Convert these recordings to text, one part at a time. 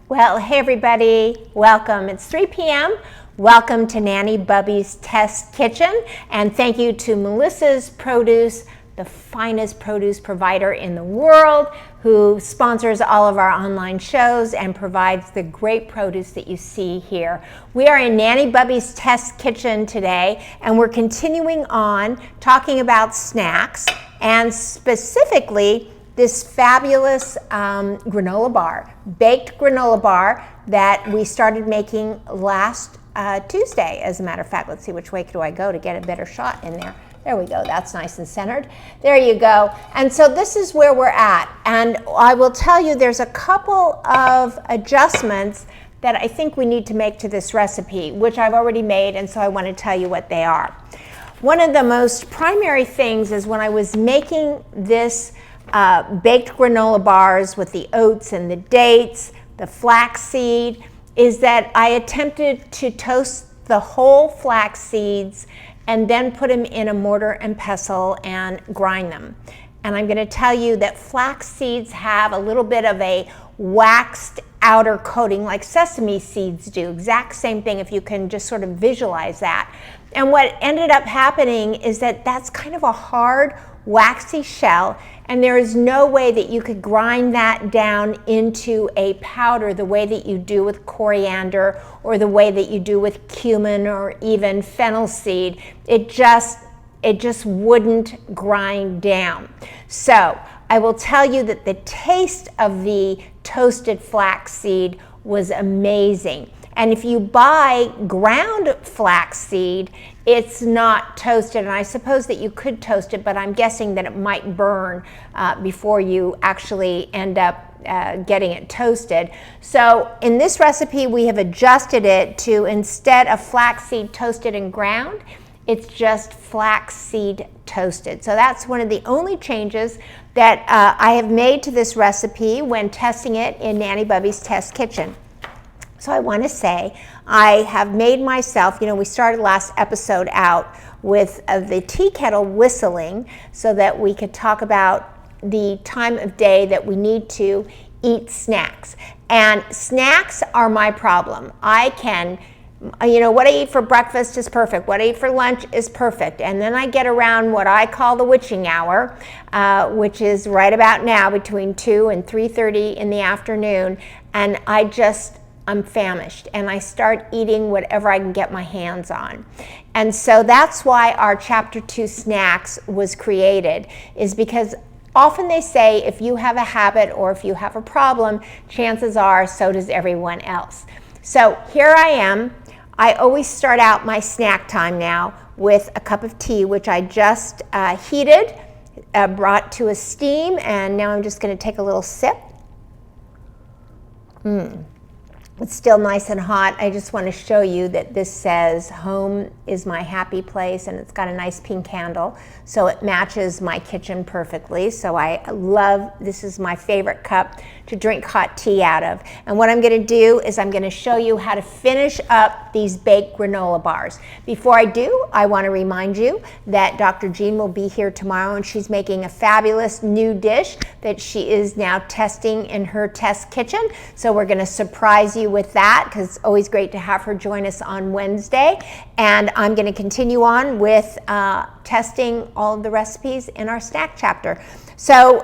Well, hey everybody, welcome. It's 3 p.m. Welcome to Nanny Bubby's Test Kitchen, and thank you to Melissa's Produce, the finest produce provider in the world, who sponsors all of our online shows and provides the great produce that you see here. We are in Nanny Bubby's Test Kitchen today, and we're continuing on talking about snacks, and specifically this fabulous granola bar, baked granola bar that we started making last Tuesday, as a matter of fact. Let's see, which way do I go to get a better shot in there? There we go, that's nice and centered. There you go. And so this is where we're at. And I will tell you there's a couple of adjustments that I think we need to make to this recipe, which I've already made, and so I want to tell you what they are. One of the most primary things is when I was making this baked granola bars with the oats and the dates, the flaxseed, is that I attempted to toast the whole flax seeds and then put them in a mortar and pestle and grind them. And I'm going to tell you that flax seeds have a little bit of a waxed outer coating like sesame seeds do. Exact same thing, if you can just sort of visualize that. And what ended up happening is that that's kind of a hard, waxy shell, and there is no way that you could grind that down into a powder the way that you do with coriander or the way that you do with cumin or even fennel seed. It just wouldn't grind down. So I will tell you that the taste of the toasted flaxseed was amazing. And if you buy ground flaxseed, it's not toasted, and I suppose that you could toast it, but I'm guessing that it might burn before you actually end up getting it toasted. So in this recipe, we have adjusted it to, instead of flaxseed toasted and ground, it's just flaxseed toasted. So that's one of the only changes that I have made to this recipe when testing it in Nanny Bubby's Test Kitchen. So I want to say I have made myself, we started last episode out with the tea kettle whistling so that we could talk about the time of day that we need to eat snacks. And snacks are my problem. I can, what I eat for breakfast is perfect. What I eat for lunch is perfect. And then I get around what I call the witching hour, which is right about now between 2 and 3:30 in the afternoon. And I'm famished, and I start eating whatever I can get my hands on. And so that's why our Chapter 2 snacks was created, is because often they say if you have a habit or if you have a problem, chances are so does everyone else. So here I am. I always start out my snack time now with a cup of tea, which I just heated, brought to a steam, and now I'm just going to take a little sip. It's still nice and hot. I just want to show you that this says home is my happy place, and it's got a nice pink handle, so it matches my kitchen perfectly. So I love, this is my favorite cup to drink hot tea out of. And what I'm going to do is I'm going to show you how to finish up these baked granola bars. Before I do, I want to remind you that Dr. Jean will be here tomorrow, and she's making a fabulous new dish that she is now testing in her test kitchen. So we're going to surprise you with that, because it's always great to have her join us on Wednesday. And I'm going to continue on with testing all of the recipes in our snack chapter. So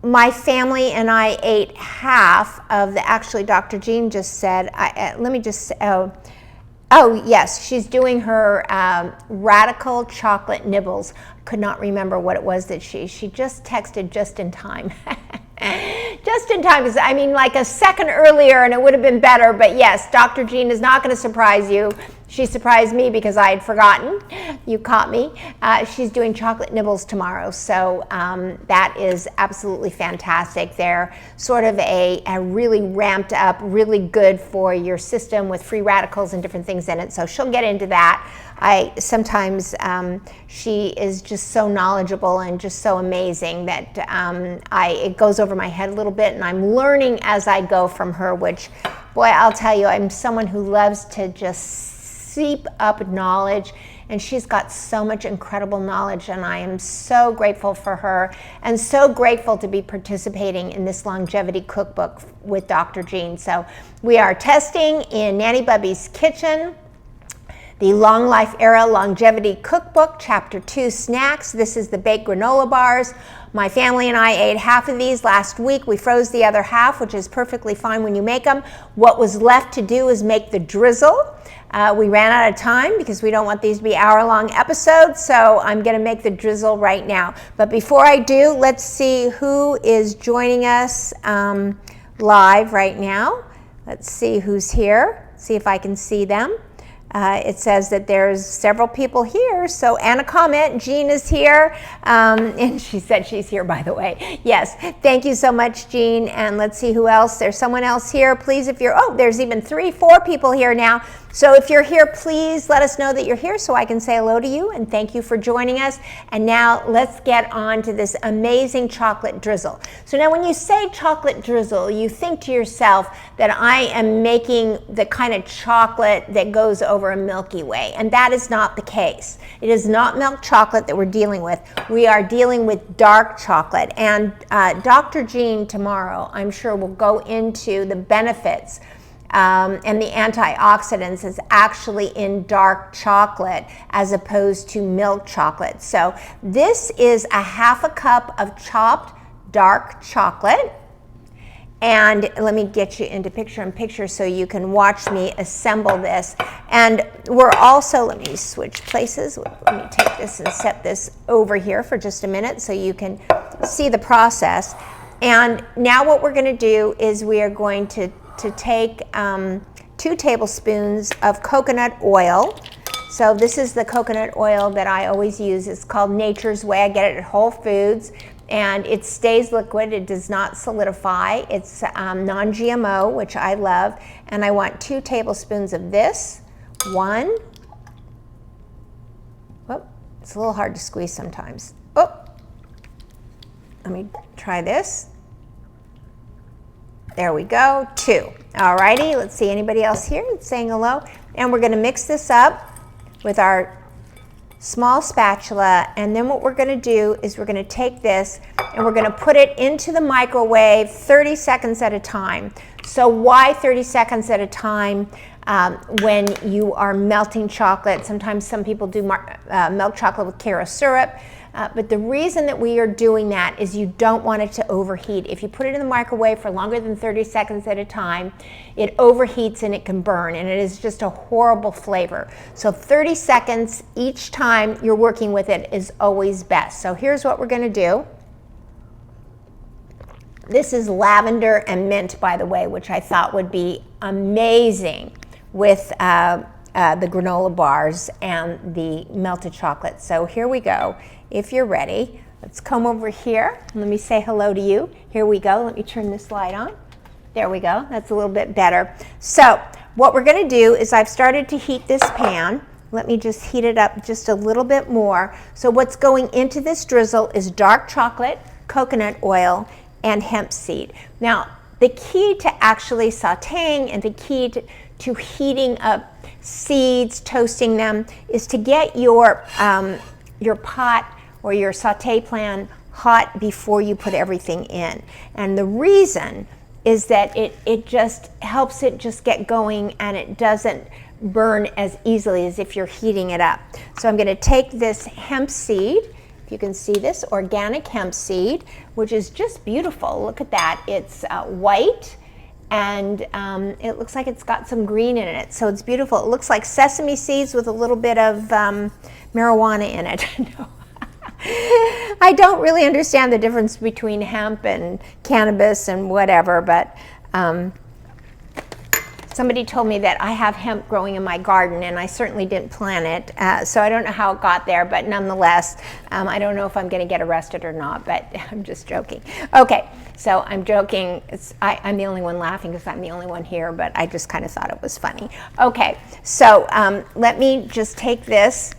my family and I ate half of the, actually Dr. Jean just said, let me just say, oh yes, she's doing her radical chocolate nibbles. Could not remember what it was that she just texted just in time. Just in time, because I mean like a second earlier and it would have been better, but yes, Dr. Jean is not going to surprise you. She surprised me because I had forgotten. You caught me. She's doing chocolate nibbles tomorrow, so that is absolutely fantastic. They're sort of a really ramped up, really good for your system with free radicals and different things in it, so she'll get into that. Sometimes she is just so knowledgeable and just so amazing that it goes over my head a little bit, and I'm learning as I go from her, which, boy, I'll tell you, I'm someone who loves to just seep up knowledge, and she's got so much incredible knowledge, and I am so grateful for her and so grateful to be participating in this longevity cookbook with Dr. Jean. So we are testing in Nanny Bubby's kitchen the Long-Life Era Longevity Cookbook, Chapter 2, Snacks. This is the baked granola bars. My family and I ate half of these last week. We froze the other half, which is perfectly fine when you make them. What was left to do is make the drizzle. We ran out of time because we don't want these to be hour-long episodes, so I'm going to make the drizzle right now. But before I do, let's see who is joining us live right now. Let's see who's here, see if I can see them. It says that there's several people here, so Anna comment, Jean is here, and she said she's here, by the way. Yes, thank you so much, Jean, and let's see who else. There's someone else here. Please, if you're, oh, there's even 3, 4 people here now. So if you're here, please let us know that you're here so I can say hello to you, and thank you for joining us. And now let's get on to this amazing chocolate drizzle. So now when you say chocolate drizzle, you think to yourself that I am making the kind of chocolate that goes over a Milky Way, and that is not the case. It is not milk chocolate that we're dealing with. We are dealing with dark chocolate, and Dr. Jean tomorrow, I'm sure, will go into the benefits and the antioxidants is actually in dark chocolate as opposed to milk chocolate. So this is a half a cup of chopped dark chocolate. And let me get you into picture-in-picture so you can watch me assemble this. And we're also, let me switch places. Let me take this and set this over here for just a minute so you can see the process. And now what we're going to do is we are going to take 2 tablespoons of coconut oil. So this is the coconut oil that I always use. It's called Nature's Way. I get it at Whole Foods, and it stays liquid. It does not solidify. It's non-GMO, which I love. And I want 2 tablespoons of this. 1. Whoop, it's a little hard to squeeze sometimes. Oh, let me try this. There we go, 2. All righty, let's see anybody else here saying hello. And we're going to mix this up with our small spatula, and then what we're going to do is we're going to take this and we're going to put it into the microwave 30 seconds at a time. So why 30 seconds at a time when you are melting chocolate? Sometimes some people do milk chocolate with Karo syrup. But the reason that we are doing that is you don't want it to overheat. If you put it in the microwave for longer than 30 seconds at a time, it overheats and it can burn, and it is just a horrible flavor. So 30 seconds each time you're working with it is always best. So here's what we're going to do. This is lavender and mint, by the way, which I thought would be amazing with the granola bars and the melted chocolate. So here we go. If you're ready, let's come over here. Let me say hello to you. Here we go. Let me turn this light on. There we go. That's a little bit better. So what we're going to do is I've started to heat this pan. Let me just heat it up just a little bit more. So what's going into this drizzle is dark chocolate, coconut oil, and hemp seed. Now, the key to actually sauteing and the key to heating up seeds, toasting them, is to get your pot or your saute pan hot before you put everything in. And the reason is that it just helps it just get going, and it doesn't burn as easily as if you're heating it up. So I'm going to take this hemp seed, if you can see this, organic hemp seed, which is just beautiful. Look at that. It's white, and it looks like it's got some green in it, so it's beautiful. It looks like sesame seeds with a little bit of marijuana in it. No. I don't really understand the difference between hemp and cannabis and whatever, but somebody told me that I have hemp growing in my garden, and I certainly didn't plant it, so I don't know how it got there, but nonetheless, I don't know if I'm going to get arrested or not, but I'm just joking. Okay, so I'm joking. I'm the only one laughing because I'm the only one here, but I just kind of thought it was funny. Okay, so let me just take this.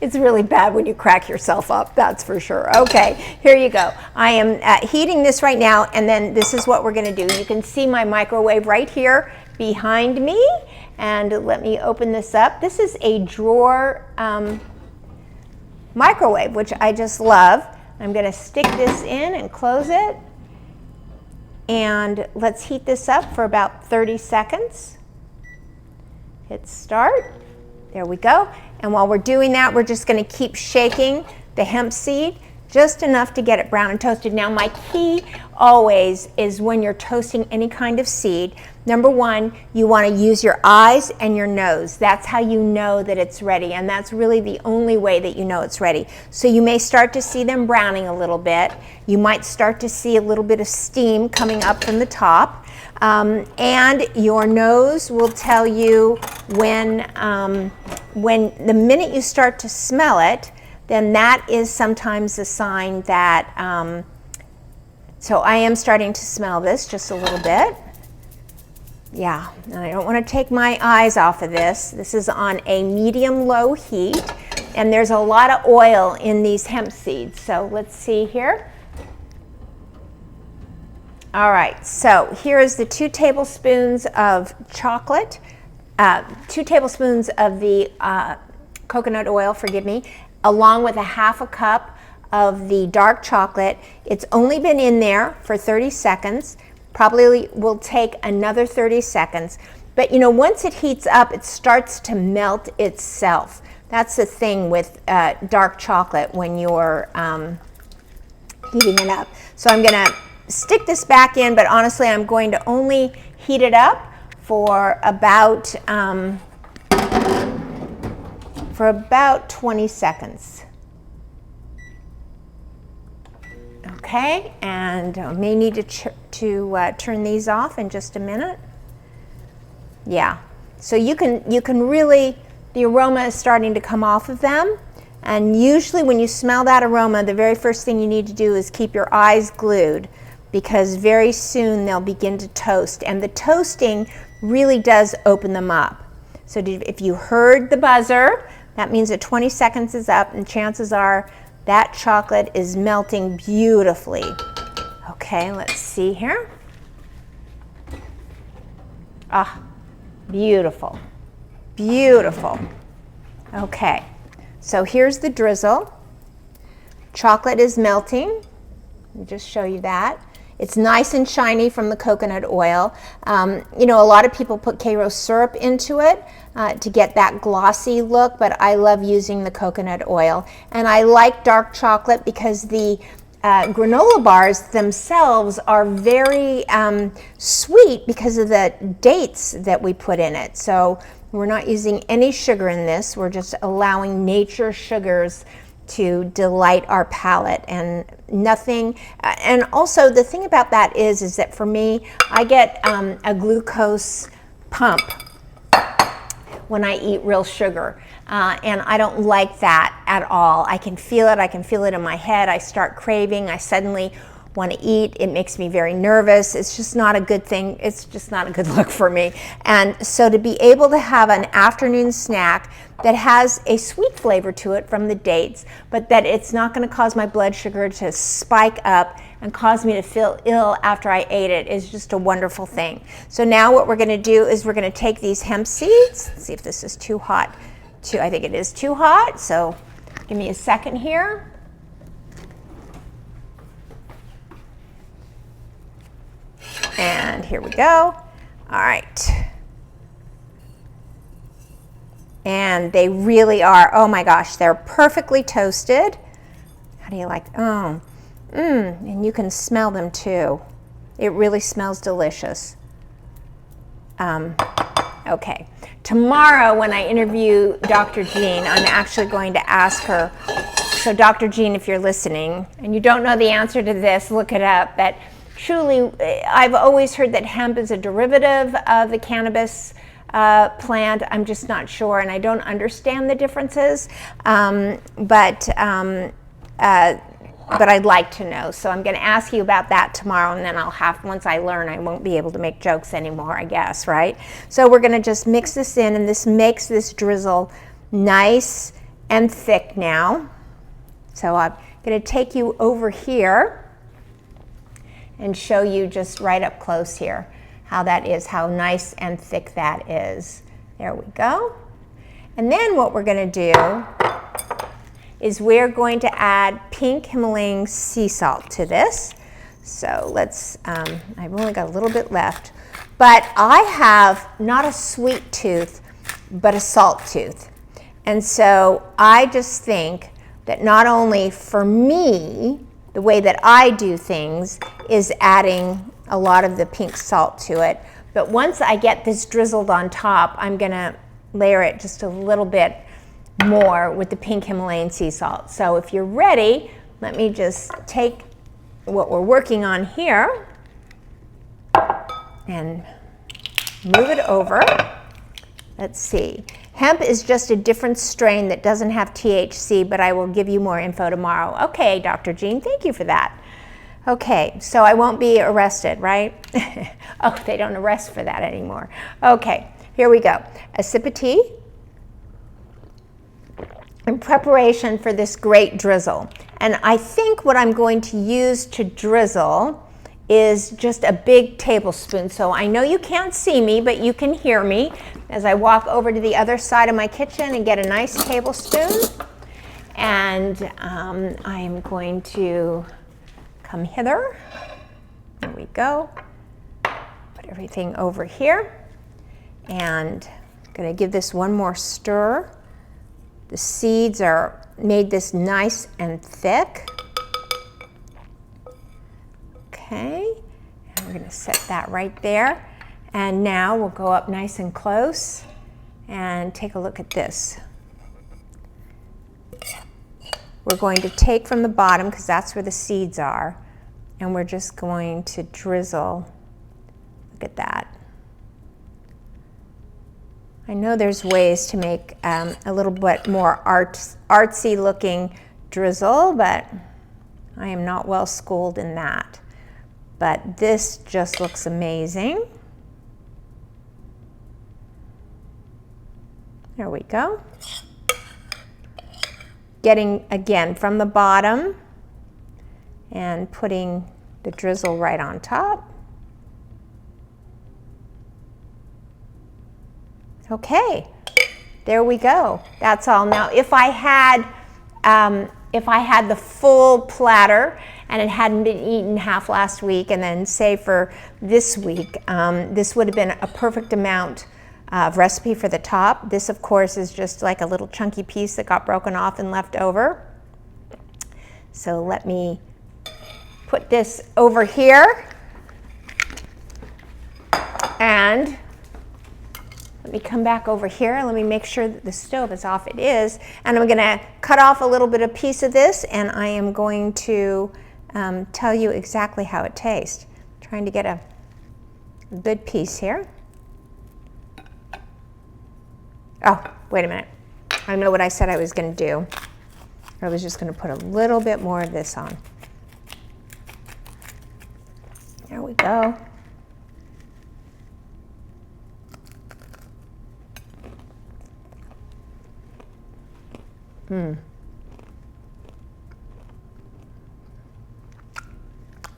It's really bad when you crack yourself up, that's for sure. Okay, here you go. I am heating this right now, and then this is what we're going to do. You can see my microwave right here, behind me. And let me open this up. This is a drawer microwave, which I just love. I'm going to stick this in and close it. And let's heat this up for about 30 seconds. Hit start. There we go. And while we're doing that, we're just going to keep shaking the hemp seed just enough to get it brown and toasted. Now, my key always is when you're toasting any kind of seed, number one, you want to use your eyes and your nose. That's how you know that it's ready, and that's really the only way that you know it's ready. So you may start to see them browning a little bit. You might start to see a little bit of steam coming up from the top, and your nose will tell you when the minute you start to smell it, then that is sometimes a sign that, so I am starting to smell this just a little bit. Yeah, and I don't want to take my eyes off of this. This is on a medium-low heat, and there's a lot of oil in these hemp seeds. So let's see here. All right, so here is the 2 tablespoons of chocolate, 2 tablespoons of the coconut oil, forgive me, along with a 1/2 cup of the dark chocolate. It's only been in there for 30 seconds. Probably will take another 30 seconds. But you know, once it heats up, it starts to melt itself. That's the thing with dark chocolate when you're heating it up. So I'm gonna stick this back in, but honestly, I'm going to only heat it up for about 20 seconds. Okay, and I may need to turn these off in just a minute. Yeah, so you can really, the aroma is starting to come off of them, and usually when you smell that aroma, the very first thing you need to do is keep your eyes glued, because very soon they'll begin to toast, and the toasting really does open them up. So if you heard the buzzer, that means that 20 seconds is up, and chances are that chocolate is melting beautifully. Okay, let's see here. Ah, beautiful, beautiful. Okay, so here's the drizzle. Chocolate is melting. Let me just show you that. It's nice and shiny from the coconut oil. You know, a lot of people put Karo syrup into it to get that glossy look, but I love using the coconut oil. And I like dark chocolate because the granola bars themselves are very sweet because of the dates that we put in it. So we're not using any sugar in this. We're just allowing nature sugars to delight our palate, and nothing. And also the thing about that is that for me, I get a glucose pump when I eat real sugar, and I don't like that at all. I can feel it. I can feel it in my head. I start craving. I suddenly want to eat. It makes me very nervous. It's just not a good thing. It's just not a good look for me. And so to be able to have an afternoon snack that has a sweet flavor to it from the dates, but that it's not going to cause my blood sugar to spike up and cause me to feel ill after I ate it is just a wonderful thing. So now what we're going to do is we're going to take these hemp seeds. Let's see if this is too hot. I think it is too hot, so give me a second here. And here we go. All right. And they really are, oh my gosh, they're perfectly toasted. How do you like, and you can smell them too. It really smells delicious. Okay, tomorrow when I interview Dr. Jean, I'm actually going to ask her, so Dr. Jean, if you're listening, and you don't know the answer to this, look it up, but truly, I've always heard that hemp is a derivative of the cannabis plant. I'm just not sure, and I don't understand the differences, but I'd like to know. So I'm going to ask you about that tomorrow, and then once I learn, I won't be able to make jokes anymore, I guess, right? So we're going to just mix this in, and this makes this drizzle nice and thick now. So I'm going to take you over here and show you just right up close here how that is, how nice and thick that is. There we go. And then what we're going to do is we're going to add pink Himalayan sea salt to this. So let's, I've only got a little bit left, but I have not a sweet tooth, but a salt tooth. And so I just think that not only for me, the way that I do things is adding a lot of the pink salt to it, but once I get this drizzled on top, I'm gonna layer it just a little bit more with the pink Himalayan sea salt. So if you're ready, let me just take what we're working on here and move it over. Let's see. Hemp is just a different strain that doesn't have THC, but I will give you more info tomorrow. Okay, Dr. Jean, thank you for that. Okay, so I won't be arrested, right? Oh, they don't arrest for that anymore. Okay, here we go. A sip of tea in preparation for this great drizzle. And I think what I'm going to use to drizzle is just a big tablespoon. So I know you can't see me, but you can hear me as I walk over to the other side of my kitchen and get a nice tablespoon. And I'm going to come hither. There we go. Put everything over here. And I'm going to give this one more stir. The seeds are made this nice and thick. Okay, and we're going to set that right there. And now we'll go up nice and close and take a look at this. We're going to take from the bottom, because that's where the seeds are, and we're just going to drizzle. Look at that. I know there's ways to make a little bit more artsy looking drizzle, but I am not well schooled in that. But this just looks amazing. There we go. Getting, again, from the bottom and putting the drizzle right on top. Okay, there we go. That's all. Now, if I had the full platter and it hadn't been eaten half last week, and then say for this week, this would have been a perfect amount of recipe for the top. This, of course, is just like a little chunky piece that got broken off and left over. So let me put this over here, and let me come back over here. Let me make sure that the stove is off. It is. And I'm going to cut off a little bit of piece of this, and I am going to tell you exactly how it tastes. I'm trying to get a good piece here. Oh, wait a minute. I know what I said I was going to do. I was just going to put a little bit more of this on. There we go.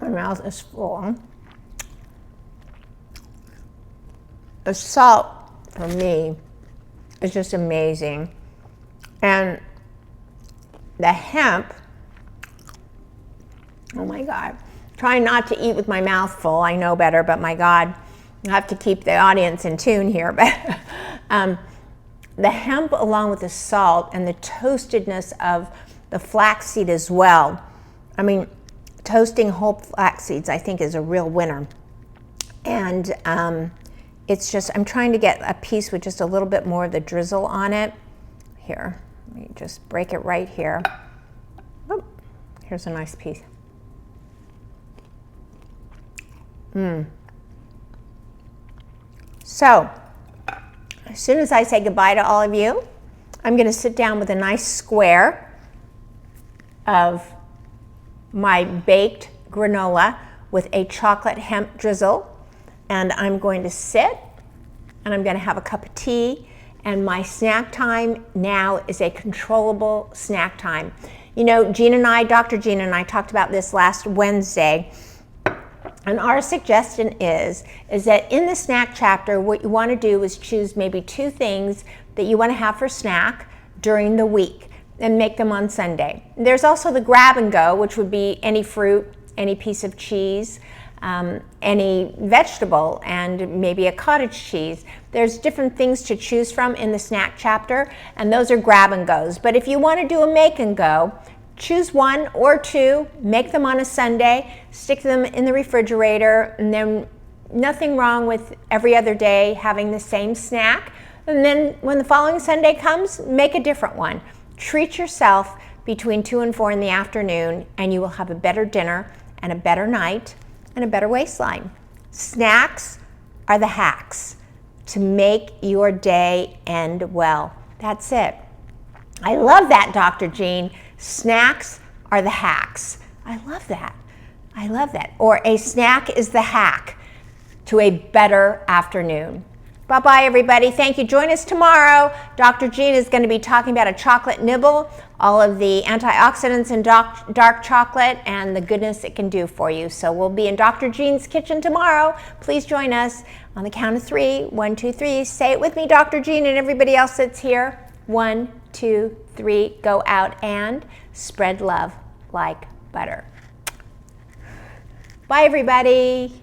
My mouth is full. The salt, for me, is just amazing. And the hemp, oh my God. Trying not to eat with my mouth full, I know better, but my God, I have to keep the audience in tune here. But the hemp, along with the salt and the toastedness of the flaxseed as well. I mean, toasting whole flax seeds, I think, is a real winner. And it's just, I'm trying to get a piece with just a little bit more of the drizzle on it. Here, let me just break it right here. Oop, here's a nice piece. So, as soon as I say goodbye to all of you, I'm going to sit down with a nice square of my baked granola with a chocolate hemp drizzle, and I'm going to sit and I'm going to have a cup of tea, and my snack time now is a controllable snack time. You know, Dr. Jean and I talked about this last Wednesday, And our suggestion is that in the snack chapter, what you want to do is choose maybe 2 things that you want to have for snack during the week and make them on Sunday. There's also the grab and go, which would be any fruit, any piece of cheese, any vegetable, and maybe a cottage cheese. There's different things to choose from in the snack chapter, and those are grab and goes. But if you want to do a make and go, choose 1 or 2, make them on a Sunday, stick them in the refrigerator, and then nothing wrong with every other day having the same snack. And then when the following Sunday comes, make a different one. Treat yourself between 2 and 4 in the afternoon, and you will have a better dinner and a better night and a better waistline. Snacks are the hacks to make your day end well. That's it. I love that, Dr. Jean. Snacks are the hacks. I love that. I love that. Or a snack is the hack to a better afternoon. Bye-bye, everybody. Thank you. Join us tomorrow. Dr. Jean is going to be talking about a chocolate nibble, all of the antioxidants in dark chocolate, and the goodness it can do for you. So we'll be in Dr. Jean's kitchen tomorrow. Please join us on the count of 3. 1, 2, 3. Say it with me, Dr. Jean, and everybody else that's here. 1, 2, 3. Go out and spread love like butter. Bye, everybody.